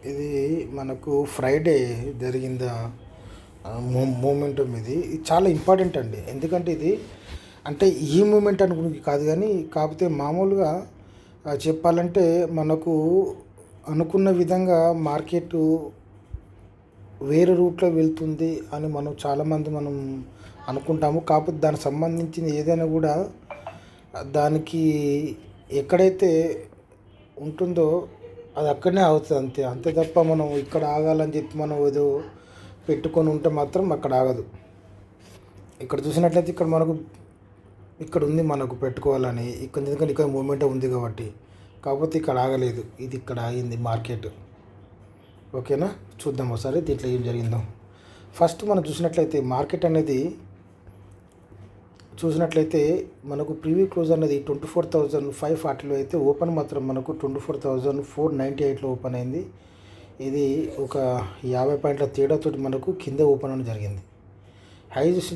ఇది మనకు Friday జరిగింద momentum ఇది చాలా ఇంపార్టెంట్ అండి. ఎందుకంటే ఇది అంటే ఈ మూమెంట్ అనుకుని కాదు కానీ కాకపోతే మామూలుగా చెప్పాలంటే మనకు అనుకున్న విధంగా మార్కెట్ వేరే రూట్లో వెళ్తుంది అని మనం అనుకుంటాము. కాకపోతే దానికి సంబంధించిన ఏదైనా కూడా దానికి ఎక్కడైతే ఉంటుందో అది అక్కడనే అవుతుంది, అంతే అంతే తప్ప మనం ఇక్కడ ఆగాలని చెప్పి మనం ఏదో పెట్టుకొని ఉంటే మాత్రం అక్కడ ఆగదు. ఇక్కడ చూసినట్లయితే ఇక్కడ ఉంది మనకు పెట్టుకోవాలని, ఎందుకంటే ఇక్కడ మూమెంట్ ఉంది కాబట్టి. కాకపోతే ఇక్కడ ఆగలేదు, ఇది ఇక్కడ ఆగింది మార్కెట్. ఓకేనా, చూద్దాం ఒకసారి దీంట్లో ఏం జరిగిందో. ఫస్ట్ మనం మార్కెట్ అనేది చూసినట్లయితే మనకు ప్రీవ్యూ క్లోజ్ అనేది 24,540లో అయితే ఓపెన్ మాత్రం మనకు 24,498లో ఓపెన్ అయింది. ఇది ఒక 50 పాయింట్ల తేడాతోటి మనకు కింద ఓపెన్ అని జరిగింది.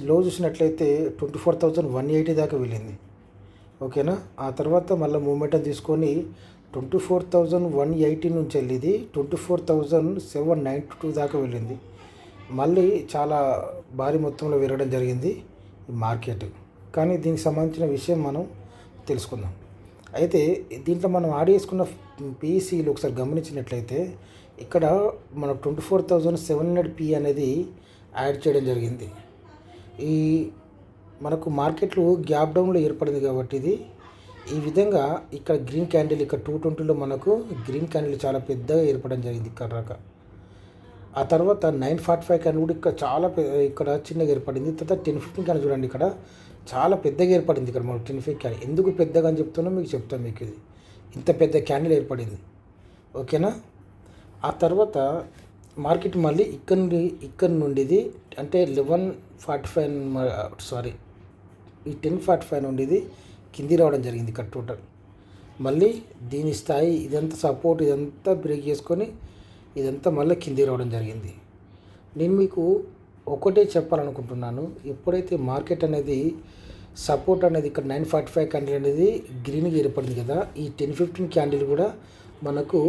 లో చూసినట్లయితే 24,180 దాకా వెళ్ళింది. ఓకేనా, ఆ తర్వాత మళ్ళీ మూమెంటం తీసుకొని 24,180 నుంచి వెళ్ళింది 24,792 దాకా వెళ్ళింది. మళ్ళీ చాలా భారీ మొత్తంలో పెరగడం జరిగింది ఈ మార్కెట్. కానీ దీనికి సంబంధించిన విషయం మనం తెలుసుకుందాం. అయితే దీంట్లో మనం యాడ్ చేసుకున్న పీఈసీలు ఒకసారి గమనించినట్లయితే ఇక్కడ మన 24,700 పి అనేది యాడ్ చేయడం జరిగింది. ఈ మనకు మార్కెట్లో గ్యాప్ డౌన్లో ఏర్పడింది కాబట్టి ఇది ఈ విధంగా ఇక్కడ గ్రీన్ క్యాండిల్ ఇక్కడ 220లో మనకు గ్రీన్ క్యాండిల్ చాలా పెద్దగా ఏర్పడడం జరిగింది ఇక్కడ దాకా. ఆ తర్వాత 945 క్యాండిల్ కూడా ఇక్కడ చిన్నగా ఏర్పడింది. తర్వాత 1015 క్యాండిల్ చూడండి, ఇక్కడ చాలా పెద్దగా ఏర్పడింది. ఇక్కడ మనకు 1015 క్యాండిల్ ఎందుకు పెద్దగా అని చెప్తున్నా మీకు చెప్తాను. మీకు ఇది ఇంత పెద్ద క్యాండిల్ ఏర్పడింది. ఓకేనా, ఆ తర్వాత మార్కెట్ మళ్ళీ ఇక్కడ నుండి ఇది అంటే 1145 ఈ 1045 నుండి ఇది కింది రావడం జరిగింది ఇక్కడ టోటల్. మళ్ళీ దీని స్థాయి ఇదంతా సపోర్ట్ ఇదంతా బ్రేక్ చేసుకొని ఇదంతా మళ్ళీ కింది రావడం జరిగింది. నేను మీకు ఒకటే చెప్పాలనుకుంటున్నాను, ఎప్పుడైతే మార్కెట్ అనేది సపోర్ట్ అనేది ఇక్కడ 945 క్యాండిల్ అనేది గ్రీన్గా ఏర్పడింది కదా, ఈ 1015 క్యాండిల్ కూడా మనకు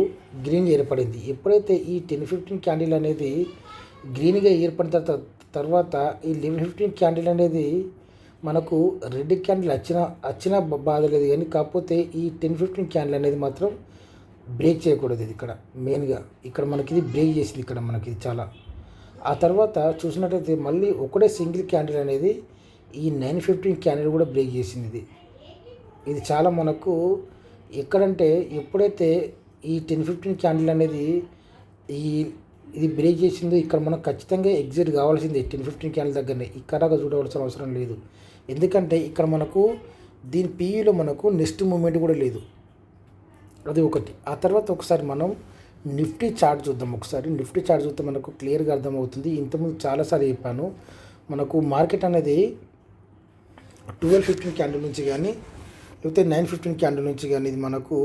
గ్రీన్ ఏర్పడింది. ఎప్పుడైతే ఈ 1015 క్యాండిల్ అనేది గ్రీన్గా ఏర్పడిన తర్వాత ఈ 1115 క్యాండిల్ అనేది మనకు రెడ్ క్యాండిల్ వచ్చినా బాధ లేదు, కానీ కాకపోతే ఈ 1015 క్యాండిల్ అనేది మాత్రం బ్రేక్ చేయకూడదు. ఇది ఇక్కడ మెయిన్గా ఇక్కడ మనకి ఇది బ్రేక్ చేసింది ఇక్కడ మనకి ఇది చాలా. ఆ తర్వాత చూసినట్టయితే మళ్ళీ ఒకటే సింగిల్ క్యాండిల్ అనేది ఈ 915 క్యాండిల్ కూడా బ్రేక్ చేసింది. ఇది చాలా మనకు ఎక్కడంటే ఎప్పుడైతే ఈ 1015 క్యాండిల్ అనేది ఇది బ్రేక్ చేసిందో ఇక్కడ మనం ఖచ్చితంగా ఎగ్జిట్ కావాల్సిందే 1015 క్యాండిల్ దగ్గరనే. ఇక్కడ చూడవలసిన అవసరం లేదు, ఎందుకంటే ఇక్కడ మనకు దీని పీఈలో మనకు నెక్స్ట్ మూమెంట్ కూడా లేదు, అది ఒకటి. ఆ తర్వాత ఒకసారి మనం నిఫ్టీ చార్ట్ చూద్దాం. నిఫ్టీ చార్ట్ చూస్తే మనకు క్లియర్గా అర్థమవుతుంది. ఇంతకుముందు చాలాసార్లు చెప్పాను, మనకు మార్కెట్ అనేది 1215 క్యాండిల్ నుంచి కానీ లేకపోతే 915 క్యాండిల్ నుంచి కానీ ఇది మనకు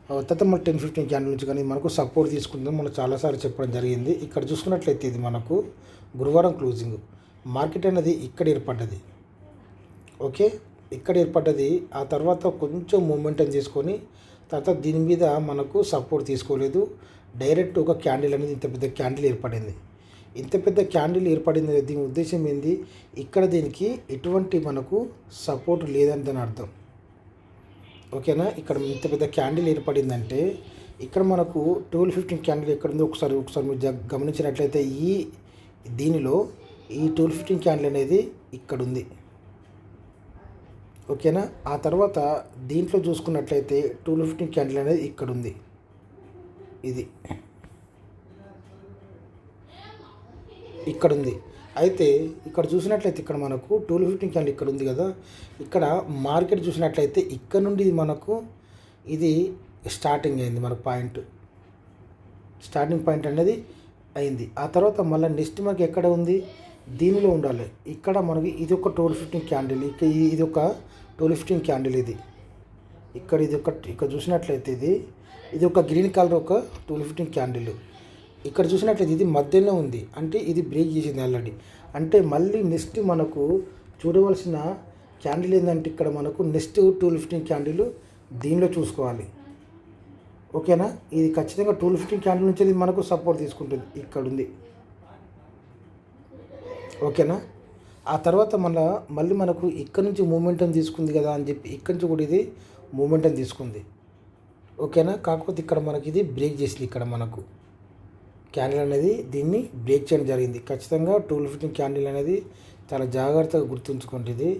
తర్వాత మన 1015 క్యాండిల్ నుంచి కానీ మనకు సపోర్ట్ తీసుకుందాం మనం చాలాసార్లు చెప్పడం జరిగింది. ఇక్కడ చూసుకున్నట్లయితే ఇది మనకు గురువారం క్లోజింగ్ మార్కెట్ అనేది ఇక్కడ ఏర్పడ్డది. ఓకే, ఇక్కడ ఏర్పడ్డది. ఆ తర్వాత కొంచెం మూమెంటం తీసుకొని తర్వాత దీని మీద మనకు సపోర్ట్ తీసుకోలేదు, డైరెక్ట్ ఒక క్యాండిల్ అనేది ఇంత పెద్ద క్యాండిల్ ఏర్పడింది. ఇంత పెద్ద క్యాండిల్ ఏర్పడింది దీని ఉద్దేశం ఏంది, ఇక్కడ దీనికి ఎటువంటి మనకు సపోర్ట్ లేదని దాని అర్థం. ఓకేనా, ఇక్కడ ఇంత పెద్ద క్యాండిల్ ఏర్పడిందంటే ఇక్కడ మనకు 1215 క్యాండిల్ ఎక్కడుందో ఒకసారి మీరు గమనించినట్లయితే దీనిలో ఈ 1215 క్యాండిల్ అనేది ఇక్కడ ఉంది. ఓకేనా, ఆ తర్వాత దీంట్లో చూసుకున్నట్లయితే 1215 క్యాండిల్ అనేది ఇక్కడ ఉంది, ఇది ఇక్కడ ఉంది. అయితే ఇక్కడ చూసినట్లయితే ఇక్కడ మనకు 1215 క్యాండిల్ ఇక్కడ ఉంది కదా, ఇక్కడ మార్కెట్ చూసినట్లయితే ఇక్కడ నుండి మనకు ఇది స్టార్టింగ్ అయింది, మన స్టార్టింగ్ పాయింట్ అనేది అయింది. ఆ తర్వాత మళ్ళీ నెక్స్ట్ మనకి ఎక్కడ ఉంది, దీనిలో ఉండాలి. ఇక్కడ మనకి ఇది ఒక 1215 క్యాండిల్, ఇది ఒక 1215 క్యాండిల్, ఇక్కడ చూసినట్లయితే ఇది ఒక గ్రీన్ కలర్ ఒక 1215 క్యాండిల్. ఇక్కడ చూసినట్లయితే ఇది మధ్యలో ఉంది, అంటే ఇది బ్రేక్ చేసింది ఆల్రెడీ. అంటే మళ్ళీ నెక్స్ట్ మనకు చూడవలసిన క్యాండిల్ ఏంటంటే ఇక్కడ మనకు నెక్స్ట్ 1215 క్యాండిల్ దీనిలో చూసుకోవాలి. ఓకేనా. ఇది ఖచ్చితంగా 1215 క్యాండిల్ నుంచి ఇది మనకు సపోర్ట్ తీసుకుంటుంది, ఇక్కడ ఉంది. ఓకేనా. ఆ తర్వాత మళ్ళీ మనకు ఇక్కడ నుంచి మూమెంటం తీసుకుంది కదా అని చెప్పి ఇక్కడ నుంచి కూడా ఇది మూమెంటం తీసుకుంది. ఓకేనా. కాకపోతే ఇక్కడ మనకి ఇది బ్రేక్ చేసింది. ఇక్కడ మనకు క్యాండిల్ అనేది దీన్ని బ్రేక్ చేయడం జరిగింది. ఖచ్చితంగా 1215 క్యాండిల్ అనేది చాలా జాగ్రత్తగా గుర్తుంచుకుంటుంది.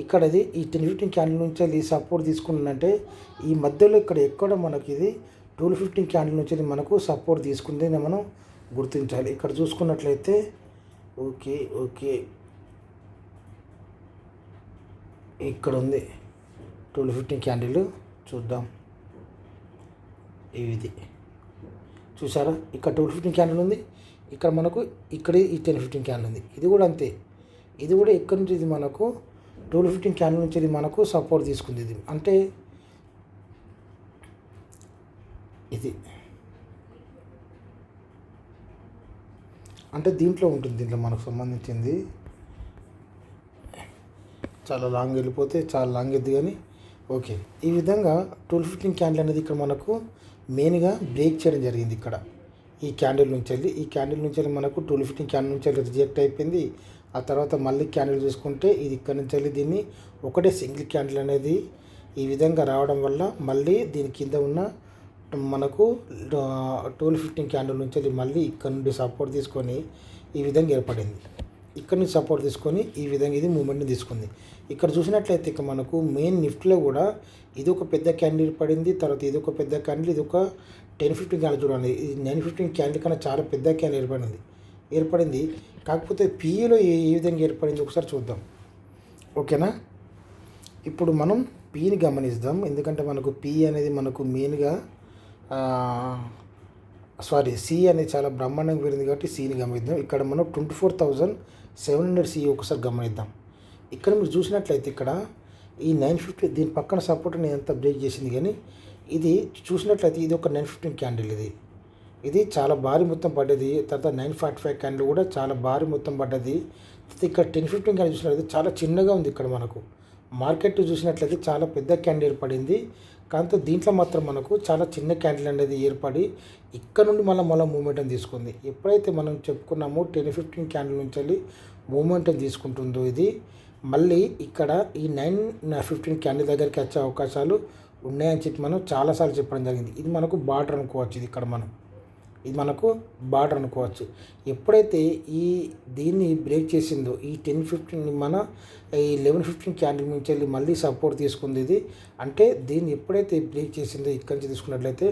ఇక్కడ ఇది ఈ 1015 క్యాండిల్ నుంచి అది సపోర్ట్ తీసుకుంటుందంటే ఈ మధ్యలో ఇక్కడ ఎక్కడ మనకి ఇది 1215 క్యాండిల్ నుంచి మనకు సపోర్ట్ తీసుకుంది మనం గుర్తించాలి. ఇక్కడ చూసుకున్నట్లయితే ఓకే ఇక్కడ ఉంది 1215 క్యాండిల్. చూద్దాం, ఇది చూసారా, ఇక్కడ 1215 క్యాండిల్ ఉంది. ఇక్కడ మనకు ఇక్కడ ఈ 1015 క్యాండిల్ ఉంది. ఇది కూడా అంతే. ఇది కూడా ఇక్కడ నుంచి ఇది మనకు 1215 క్యాండిల్ నుంచి ఇది మనకు సపోర్ట్ తీసుకుంది. ఇది అంటే దీంట్లో ఉంటుంది. దీంట్లో మనకు సంబంధించింది చాలా లాంగ్ వెళ్ళిపోతే చాలా లాంగ్ ఎద్దు. కానీ ఓకే, ఈ విధంగా 1215 క్యాండిల్ అనేది ఇక్కడ మనకు మెయిన్గా బ్రేక్ చేయడం జరిగింది. ఇక్కడ ఈ క్యాండిల్ నుంచి వెళ్ళి మనకు 1215 క్యాండిల్ నుంచి వెళ్ళి రిజెక్ట్ అయిపోయింది. ఆ తర్వాత మళ్ళీ క్యాండిల్ చూసుకుంటే ఇది ఇక్కడ నుంచి వెళ్ళి దీన్ని ఒకటే సింగిల్ క్యాండిల్ అనేది ఈ విధంగా రావడం వల్ల మళ్ళీ దీని కింద ఉన్న మనకు 1215 క్యాండిల్ నుంచి వెళ్ళి మళ్ళీ ఇక్కడ నుండి సపోర్ట్ తీసుకొని ఈ విధంగా ఏర్పడింది. ఇక్కడ నుంచి సపోర్ట్ తీసుకొని ఈ విధంగా ఇది మూమెంట్ని తీసుకుంది. ఇక్కడ చూసినట్లయితే ఇక మనకు మెయిన్ నిఫ్టీలో కూడా ఇది ఒక పెద్ద క్యాండిల్ పడింది. తర్వాత ఇది ఒక పెద్ద క్యాండిల్, ఇది ఒక 1015 క్యాండిల్. చూడండి, ఇది 915 క్యాండిల్ కన్నా చాలా పెద్ద క్యాండిల్ ఏర్పడింది. కాకపోతే పీఈలో ఏ విధంగా ఏర్పడింది ఒకసారి చూద్దాం. ఓకేనా. ఇప్పుడు మనం పీని గమనిద్దాం. ఎందుకంటే మనకు పీ అనేది మనకు మెయిన్గా సి అనేది చాలా బ్రహ్మాండంగా పెరిగింది కాబట్టి సిని గమనిద్దాం. ఇక్కడ మనం 24,700 సి ఒకసారి గమనిద్దాం. ఇక్కడ మీరు చూసినట్లయితే ఇక్కడ ఈ 950 దీని పక్కన సపోర్ట్ అనేది ఎంత బ్రేక్ చేసింది. కానీ ఇది చూసినట్లయితే ఇది ఒక 915 క్యాండిల్. ఇది చాలా భారీ మొత్తం పడ్డది. తర్వాత 945 క్యాండిల్ కూడా చాలా భారీ మొత్తం పడ్డది. ఇక్కడ 1015 క్యాండిల్ చూసినట్లయితే చాలా చిన్నగా ఉంది. ఇక్కడ మనకు మార్కెట్ చూసినట్లయితే చాలా పెద్ద క్యాండిల్ ఏర్పడింది. కాంతో దీంట్లో మాత్రం మనకు చాలా చిన్న క్యాండిల్ అనేది ఏర్పడి ఇక్కడ నుండి మళ్ళీ మూమెంటం తీసుకుంది. ఎప్పుడైతే మనం చెప్పుకున్నామో 1015 క్యాండిల్ నుంచి వెళ్ళి మూమెంటం తీసుకుంటుందో ఇది మళ్ళీ ఇక్కడ ఈ 915 క్యాండిల్ దగ్గరికి వచ్చే అవకాశాలు ఉన్నాయని చెప్పి మనం చాలాసార్లు చెప్పడం జరిగింది. ఇది మనకు బార్డర్ అనుకోవచ్చు. ఇది మనకు బార్డర్ అనుకోవచ్చు. ఎప్పుడైతే దీన్ని బ్రేక్ చేసిందో ఈ 1015 మన ఈ 1115 క్యాండిల్ నుంచి వెళ్ళి మళ్ళీ సపోర్ట్ తీసుకుంది. ఇది అంటే దీన్ని ఎప్పుడైతే బ్రేక్ చేసిందో ఇక్కడి నుంచి తీసుకున్నట్లయితే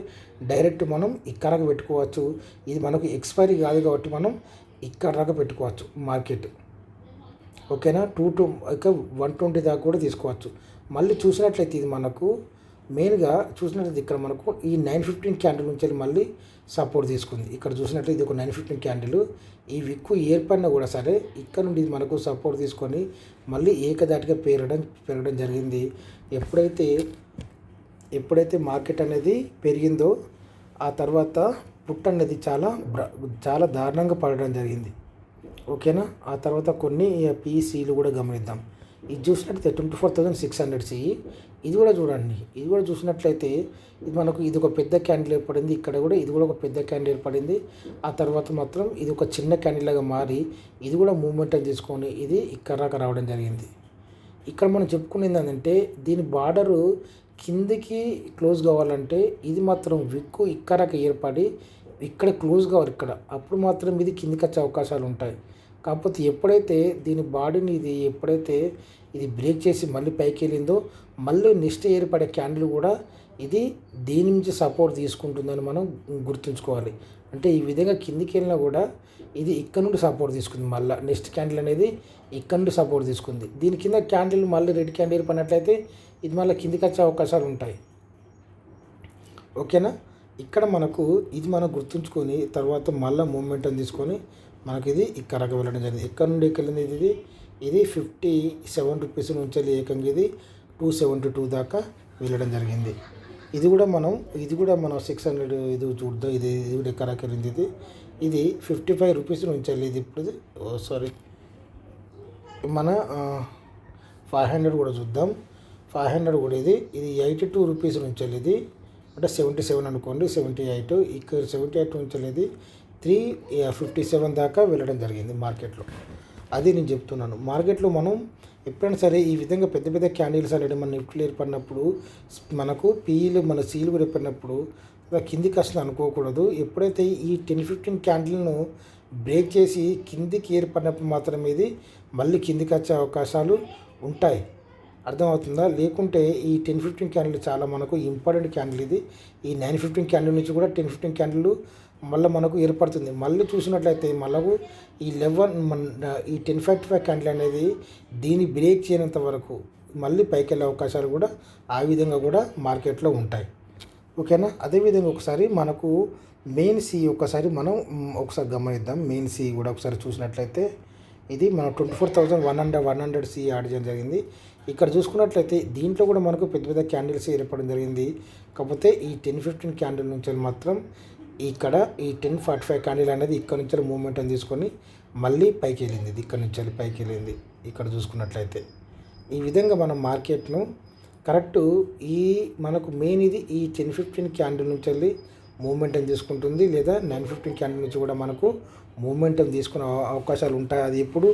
డైరెక్ట్ మనం ఇక్కడ పెట్టుకోవచ్చు. ఇది మనకు ఎక్స్పైరీ కాదు కాబట్టి మనం ఇక్కడ దాకా పెట్టుకోవచ్చు మార్కెట్. ఓకేనా. 120 దాకా కూడా తీసుకోవచ్చు. మళ్ళీ చూసినట్లయితే ఇది మనకు మెయిన్గా చూసినట్లయితే ఇక్కడ మనకు ఈ 915 క్యాండిల్ నుంచి మళ్ళీ సపోర్ట్ తీసుకుంది. ఇక్కడ చూసినట్లయితే ఇది ఒక 915 క్యాండిల్. ఈ విక్కు ఏర్పడినా కూడా సరే ఇక్కడ నుండి మనకు సపోర్ట్ తీసుకొని మళ్ళీ ఏకదాటిగా పెరగడం జరిగింది. ఎప్పుడైతే మార్కెట్ అనేది పెరిగిందో ఆ తర్వాత పుట్ట అనేది చాలా దారుణంగా పడడం జరిగింది. ఓకేనా. ఆ తర్వాత కొన్ని పీసీలు కూడా గమనిద్దాం. ఇది చూసినట్లయితే 24,600 సి. ఇది కూడా చూడండి. ఇది కూడా చూసినట్లయితే ఇది మనకు ఇది ఒక పెద్ద క్యాండిల్ ఏర్పడింది. ఇక్కడ కూడా ఇది కూడా ఒక పెద్ద క్యాండిల్ ఏర్పడింది. ఆ తర్వాత మాత్రం ఇది ఒక చిన్న క్యాండిల్ లాగా మారి ఇది కూడా మూమెంటం తీసుకొని ఇది ఇక్కడ దాకా రావడం జరిగింది. ఇక్కడ మనం చెప్పుకునేది ఏంటంటే దీని బార్డరు కిందికి క్లోజ్ కావాలంటే ఇది మాత్రం విక్కు ఇక్కడ ఏర్పడి ఇక్కడ క్లోజ్ కావాలి. అప్పుడు మాత్రం ఇది కిందికి వచ్చే అవకాశాలు ఉంటాయి. కాకపోతే ఎప్పుడైతే దీని బాడీని ఎప్పుడైతే ఇది బ్రేక్ చేసి మళ్ళీ పైకి వెళ్ళిందో మళ్ళీ నెక్స్ట్ ఏర్పడే క్యాండిల్ కూడా ఇది దీని నుంచి సపోర్ట్ తీసుకుంటుందని మనం గుర్తుంచుకోవాలి. అంటే ఈ విధంగా కిందికి వెళ్ళినా కూడా ఇది ఇక్కడ నుండి సపోర్ట్ తీసుకుంది. మళ్ళీ నెక్స్ట్ క్యాండిల్ అనేది ఇక్కడ నుండి సపోర్ట్ తీసుకుంది. దీని కింద క్యాండిల్ మళ్ళీ రెడ్ క్యాండిల్ ఏర్పడినట్లయితే ఇది మళ్ళీ కిందికి వచ్చే అవకాశాలు ఉంటాయి. ఓకేనా. ఇక్కడ ఇది మనం గుర్తుంచుకొని తర్వాత మళ్ళీ మూమెంటం తీసుకొని మనకి ఇది ఇక్కడ వెళ్ళడం జరిగింది. ఎక్కడ నుండి వెళ్ళింది ఇది 57 రూపీస్ నుంచి ఏకంగా ఇది 272 దాకా వెళ్ళడం జరిగింది. ఇది కూడా మనం 600 ఇది చూద్దాం. ఇది కూడా ఎక్కడ వెళ్ళింది. ఇది 55 రూపీస్ నుంచి వెళ్ళేది. ఇప్పుడు మన 500 కూడా చూద్దాం. 500 కూడా ఇది 82 రూపీస్ నుంచి వెళ్ళేది అంటే 77 అనుకోండి, 78 ఇక్కడ 78 నుంచి అనేది 357 దాకా వెళ్ళడం జరిగింది మార్కెట్లో. అది నేను చెప్తున్నాను. మార్కెట్లో మనం ఎప్పుడైనా సరే ఈ విధంగా పెద్ద పెద్ద క్యాండిల్స్ అనేది మన నిఫ్టీలో ఏర్పడినప్పుడు మనకు పీఈలు మన సీలు కూడా ఏర్పడినప్పుడు కిందికి వస్తుంది అనుకోకూడదు. ఎప్పుడైతే ఈ 10-15 క్యాండిల్ను బ్రేక్ చేసి కిందికి ఏర్పడినప్పుడు మాత్రమే ఇది మళ్ళీ కిందికి వచ్చే అవకాశాలు ఉంటాయి. అర్థమవుతుందా? లేకుంటే ఈ 10-15 క్యాండిల్ చాలా మనకు ఇంపార్టెంట్ క్యాండిల్ ఇది. ఈ 9-15 క్యాండిల్ నుంచి కూడా 10-15 క్యాండిల్ మళ్ళీ మనకు ఏర్పడుతుంది. మళ్ళీ చూసినట్లయితే మనకు ఈ 10-55 క్యాండిల్ అనేది దీన్ని బ్రేక్ చేయనంత వరకు మళ్ళీ పైకి వెళ్ళే అవకాశాలు కూడా ఆ విధంగా కూడా మార్కెట్లో ఉంటాయి. ఓకేనా? అదేవిధంగా ఒకసారి మనకు మెయిన్ సి ఒకసారి మనం ఒకసారి గమనిద్దాం. మెయిన్ సి కూడా ఒకసారి చూసినట్లయితే ఇది మనం 24,100 సి యాడ్ చేయడం జరిగింది. ఇక్కడ చూసుకున్నట్లయితే దీంట్లో కూడా మనకు పెద్ద పెద్ద క్యాండిల్స్ ఏర్పడడం జరిగింది. కాకపోతే ఈ 10-15 క్యాండిల్ నుంచి మాత్రం ఇక్కడ ఈ 10-45 క్యాండిల్ అనేది ఇక్కడ నుంచి మూమెంట్ అని తీసుకొని మళ్ళీ పైకి వెళ్ళింది. ఇది ఇక్కడ నుంచి పైకి వెళ్ళింది. ఇక్కడ చూసుకున్నట్లయితే ఈ విధంగా మనం మార్కెట్ను కరెక్ట్ ఈ మనకు మెయిన్ ఇది ఈ 10-15 క్యాండిల్ నుంచి వెళ్ళి మూమెంటం తీసుకుంటుంది, లేదా 9-15 క్యాండిల్ నుంచి కూడా మనకు మూమెంటం తీసుకునే అవకాశాలు ఉంటాయి. అది ఎప్పుడు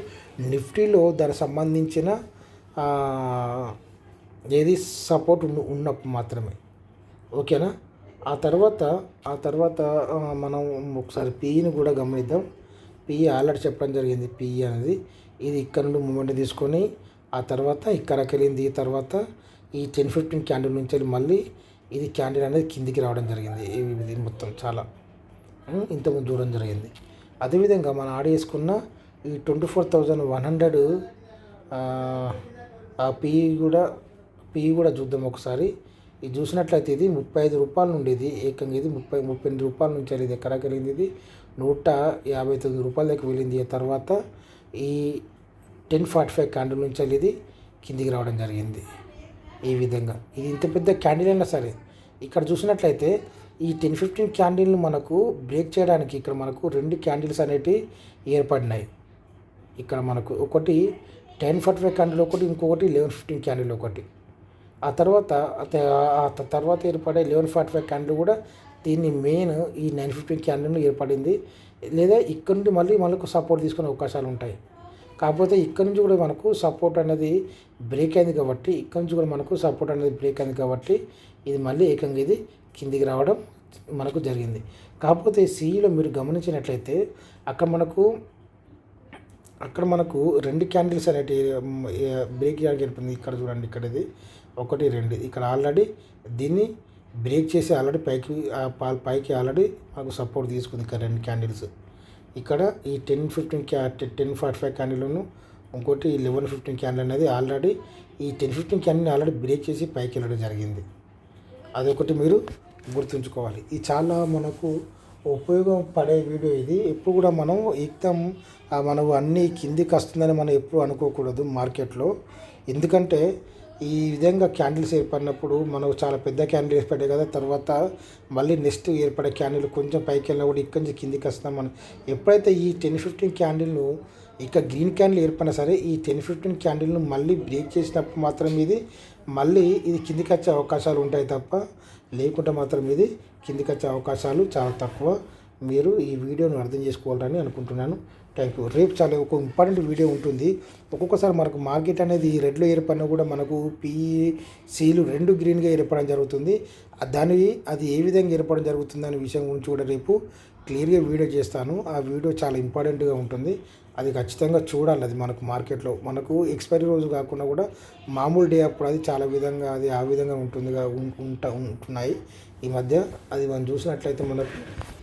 నిఫ్టీలో దానికి సంబంధించిన ఏది సపోర్ట్ ఉన్నప్పుడు మాత్రమే. ఓకేనా? ఆ తర్వాత మనం ఒకసారి పీఈని కూడా గమనిద్దాం. పీఈ ఆల్రెడీ చెప్పడం జరిగింది. పీఈ అనేది ఇది ఇక్కడ నుండి మూమెంట్ తీసుకొని ఆ తర్వాత ఇక్కడికి వెళ్ళింది. తర్వాత ఈ 10-15 క్యాండిల్ నుంచి వెళ్ళి మళ్ళీ ఇది క్యాండిల్ అనేది కిందికి రావడం జరిగింది. ఇది మొత్తం చాలా ఇంతకుముందు చూడడం జరిగింది. అదేవిధంగా మనం ఆడ వేసుకున్న ఈ 24,100 పీఈ కూడా చూద్దాం ఒకసారి. ఇది చూసినట్లయితే ఇది 35 రూపాయల నుండి ఇది ఏకంగా ఇది 38 రూపాయల నుంచి వెళ్ళింది. ఎక్కడికి వెళ్ళింది? ఇది 159 రూపాయల దగ్గర వెళ్ళింది. తర్వాత ఈ 10-45 క్యాండిల్ నుంచి వెళ్ళి ఇది కిందికి రావడం జరిగింది. ఈ విధంగా ఇది ఇంత పెద్ద క్యాండిల్ అయినా సరే ఇక్కడ చూసినట్లయితే ఈ 10-15 క్యాండిల్ను మనకు బ్రేక్ చేయడానికి ఇక్కడ మనకు 2 క్యాండిల్స్ అనేటివి ఏర్పడినాయి. ఇక్కడ మనకు ఒకటి 10-45 క్యాండిల్ ఒకటి, ఇంకొకటి 11-15 క్యాండిల్ ఒకటి. ఆ తర్వాత ఏర్పడే 11-45 క్యాండిల్ కూడా దీన్ని మెయిన్ ఈ 9-15 క్యాండిల్ ఏర్పడింది. లేదా ఇక్కడ నుండి మళ్ళీ మనకు సపోర్ట్ తీసుకునే అవకాశాలు ఉంటాయి. కాకపోతే ఇక్కడ నుంచి కూడా మనకు సపోర్ట్ అనేది బ్రేక్ అయింది కాబట్టి ఇది మళ్ళీ ఏకంగా ఇది కిందికి రావడం మనకు జరిగింది. కాకపోతే సిఈలో మీరు గమనించినట్లయితే అక్కడ మనకు 2 క్యాండిల్స్ అనేవి బ్రేక్ జరిగింది. ఇక్కడ చూడండి, ఇక్కడ ఇది 1, 2 ఇక్కడ ఆల్రెడీ దీన్ని బ్రేక్ చేసి ఆల్రెడీ పైకి ఆల్రెడీ మనకు సపోర్ట్ తీసుకుంది. ఇక్కడ 2 క్యాండిల్స్ ఇక్కడ ఈ 10-45 క్యాండిల్ను, ఇంకోటి 11-15 క్యాండిల్ అనేది ఆల్రెడీ ఈ 10-15 క్యాండిల్ని ఆల్రెడీ బ్రేక్ చేసి పైకి వెళ్ళడం జరిగింది. అదొకటి మీరు గుర్తుంచుకోవాలి. ఇది చాలా మనకు ఉపయోగపడే వీడియో ఇది. ఎప్పుడు కూడా మనం మనం అన్నీ కిందికి వస్తుందని మనం ఎప్పుడు అనుకోకూడదు మార్కెట్లో. ఎందుకంటే ఈ విధంగా క్యాండిల్స్ ఏర్పడినప్పుడు మనకు చాలా పెద్ద క్యాండిల్ ఏర్పడ్డాయి కదా, తర్వాత మళ్ళీ నెక్స్ట్ ఏర్పడే క్యాండిల్ కొంచెం పైకి వెళ్ళినా కూడా ఇక్కడి నుంచి కిందికి వస్తాం మనం. ఎప్పుడైతే ఈ 10-15 క్యాండిల్ను ఇక్కడ గ్రీన్ క్యాండిల్ ఏర్పడినా సరే ఈ 10-15 క్యాండిల్ను మళ్ళీ బ్రేక్ చేసినప్పుడు మాత్రం ఇది మళ్ళీ ఇది కిందికి వచ్చే అవకాశాలు ఉంటాయి తప్ప లేకుంటే మాత్రం ఇది కిందికి వచ్చే అవకాశాలు చాలా తక్కువ. మీరు ఈ వీడియోను అర్థం చేసుకోవాలని అనుకుంటున్నాను. Thank you. రేపు చాలా ఒక ఇంపార్టెంట్ వీడియో ఉంటుంది. ఒక్కొక్కసారి మనకు మార్కెట్ అనేది రెడ్లో ఏర్పడినా కూడా మనకు పీఈసీలు 2 గ్రీన్గా ఏర్పడడం జరుగుతుంది. అది ఏ విధంగా ఏర్పడడం జరుగుతుంది అనే విషయం గురించి కూడా రేపు క్లియర్గా వీడియో చేస్తాను. ఆ వీడియో చాలా ఇంపార్టెంట్గా ఉంటుంది. అది ఖచ్చితంగా చూడాలి. అది మనకు మార్కెట్లో మనకు ఎక్స్పైరీ రోజు కాకుండా కూడా మామూలు డే అప్పుడు అది చాలా విధంగా అది ఆ విధంగా ఉంటున్నాయి ఈ మధ్య. అది మనం చూసినట్లయితే మనకు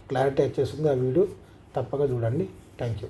క్లారిటీ వచ్చేస్తుంది. ఆ వీడియో తప్పక చూడండి. Thank you.